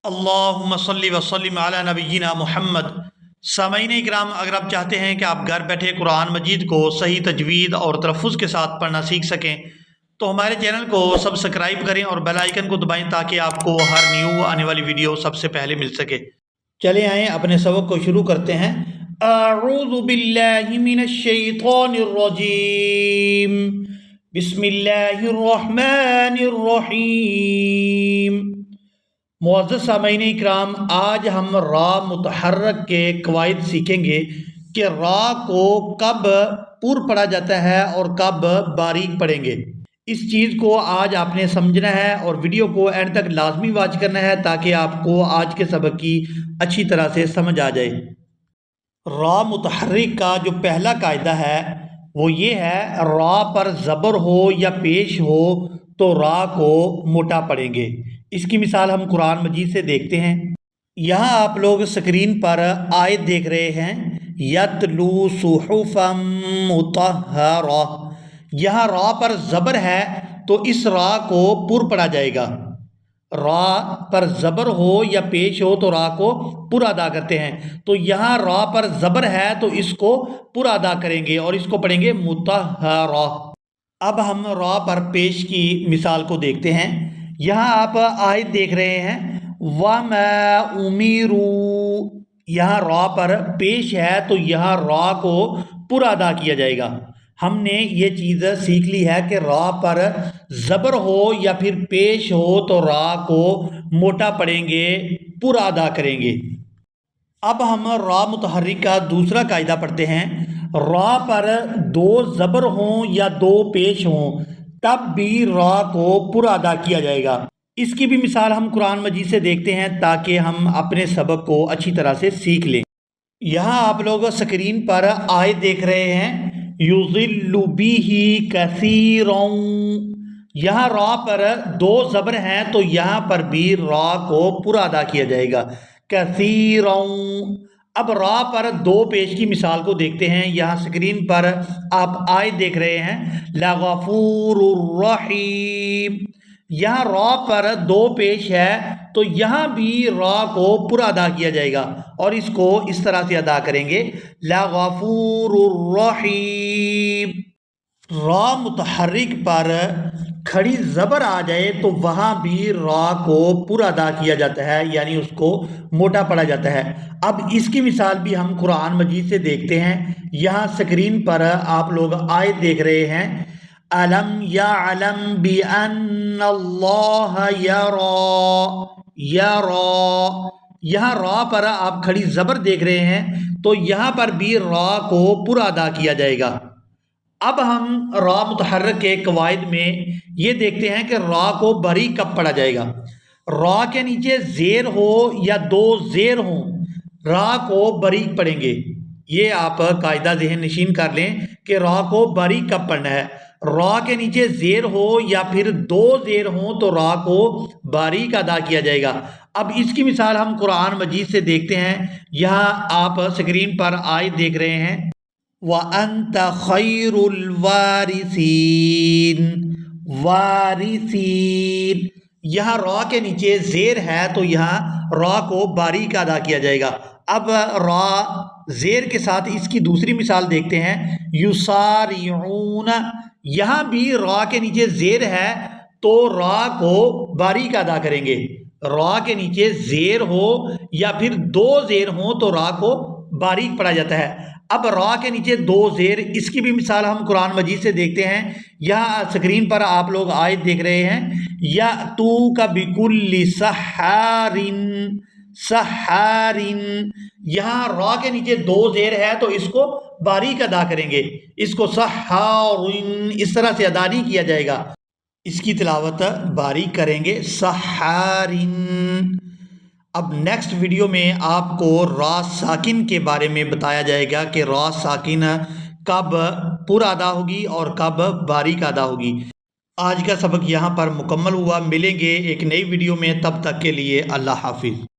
اللہم صلی وسلم علی نبینا محمد۔ سامعین اکرام، اگر آپ چاہتے ہیں کہ آپ گھر بیٹھے قرآن مجید کو صحیح تجوید اور تلفظ کے ساتھ پڑھنا سیکھ سکیں تو ہمارے چینل کو سبسکرائب کریں اور بیل آئیکن کو دبائیں تاکہ آپ کو ہر نیو آنے والی ویڈیو سب سے پہلے مل سکے۔ چلے آئیں اپنے سبق کو شروع کرتے ہیں۔ اعوذ باللہ من الشیطان الرجیم، بسم اللہ الرحمن الرحیم۔ معزز سامعین اکرام، آج ہم را متحرک کے قواعد سیکھیں گے کہ را کو کب پر پڑھا جاتا ہے اور کب باریک پڑھیں گے۔ اس چیز کو آج آپ نے سمجھنا ہے اور ویڈیو کو اینڈ تک لازمی واچ کرنا ہے تاکہ آپ کو آج کے سبق کی اچھی طرح سے سمجھ آ جائے۔ را متحرک کا جو پہلا قاعدہ ہے وہ یہ ہے، را پر زبر ہو یا پیش ہو تو را کو موٹا پڑھیں گے۔ اس کی مثال ہم قرآن مجید سے دیکھتے ہیں۔ یہاں آپ لوگ سکرین پر آیت دیکھ رہے ہیں، یتلو صحفا مطہرہ۔ یہاں را پر زبر ہے تو اس را کو پر پڑھا جائے گا۔ را پر زبر ہو یا پیش ہو تو را کو پر ادا کرتے ہیں، تو یہاں را پر زبر ہے تو اس کو پر ادا کریں گے اور اس کو پڑھیں گے مطہرہ۔ اب ہم را پر پیش کی مثال کو دیکھتے ہیں۔ یہاں آپ آیت دیکھ رہے ہیں، وَمَا أُمِرُوا۔ یہاں را پر پیش ہے تو یہاں را کو پر ادا کیا جائے گا۔ ہم نے یہ چیز سیکھ لی ہے کہ را پر زبر ہو یا پھر پیش ہو تو را کو موٹا پڑھیں گے، پر ادا کریں گے۔ اب ہم را متحرک کا دوسرا قاعدہ پڑھتے ہیں۔ را پر دو زبر ہوں یا دو پیش ہوں تب بھی را کو پر ادا کیا جائے گا۔ اس کی بھی مثال ہم قرآن مجید سے دیکھتے ہیں تاکہ ہم اپنے سبق کو اچھی طرح سے سیکھ لیں۔ یہاں آپ لوگ سکرین پر آیت دیکھ رہے ہیں، یضل بہ کثیرا۔ یہاں را پر دو زبر ہیں تو یہاں پر بھی را کو پر ادا کیا جائے گا، کثیرا۔ اب را پر دو پیش کی مثال کو دیکھتے ہیں۔ یہاں سکرین پر آپ آیت دیکھ رہے ہیں، لغفور الرحیم۔ یہاں را پر دو پیش ہے تو یہاں بھی را کو پر ادا کیا جائے گا اور اس کو اس طرح سے ادا کریں گے، لغفور الرحیم۔ را متحرک پر کھڑی زبر آ جائے تو وہاں بھی را کو پر ادا کیا جاتا ہے، یعنی اس کو موٹا پڑھا جاتا ہے۔ اب اس کی مثال بھی ہم قرآن مجید سے دیکھتے ہیں۔ یہاں سکرین پر آپ لوگ آیت دیکھ رہے ہیں، أَلَمْ يَعْلَمْ بِأَنَّ اللَّهَ يَرَى۔ یہاں را پر آپ کھڑی زبر دیکھ رہے ہیں تو یہاں پر بھی را کو پر ادا کیا جائے گا۔ اب ہم را متحرک کے قواعد میں یہ دیکھتے ہیں کہ را کو باریک کب پڑھا جائے گا۔ را کے نیچے زیر ہو یا دو زیر ہوں، را کو باریک پڑھیں گے۔ یہ آپ قاعدہ ذہن نشین کر لیں کہ را کو باریک کب پڑھنا ہے۔ را کے نیچے زیر ہو یا پھر دو زیر ہوں تو را کو باریک ادا کیا جائے گا۔ اب اس کی مثال ہم قرآن مجید سے دیکھتے ہیں۔ یہاں آپ سکرین پر آیت دیکھ رہے ہیں، وَأَنْتَ خَيْرُ الْوَارِثِينَ۔ وارثین، یہاں را کے نیچے زیر ہے تو یہاں را کو باریک ادا کیا جائے گا۔ اب را زیر کے ساتھ اس کی دوسری مثال دیکھتے ہیں، یسارعون۔ یہاں بھی را کے نیچے زیر ہے تو را کو باریک ادا کریں گے۔ را کے نیچے زیر ہو یا پھر دو زیر ہوں تو را کو باریک پڑھا جاتا ہے۔ اب را کے نیچے دو زیر، اس کی بھی مثال ہم قرآن مجید سے دیکھتے ہیں۔ یہاں سکرین پر آپ لوگ آیت دیکھ رہے ہیں، یأتوک بکل سحار۔ سحار، یہاں را کے نیچے دو زیر ہے تو اس کو باریک ادا کریں گے، اس کو سحار اس طرح سے ادا نہیں کیا جائے گا، اس کی تلاوت باریک کریں گے، سحار۔ اب نیکسٹ ویڈیو میں آپ کو را ساکن کے بارے میں بتایا جائے گا کہ را ساکن کب پر ادا ہوگی اور کب باریک ادا ہوگی۔ آج کا سبق یہاں پر مکمل ہوا، ملیں گے ایک نئی ویڈیو میں، تب تک کے لیے اللہ حافظ۔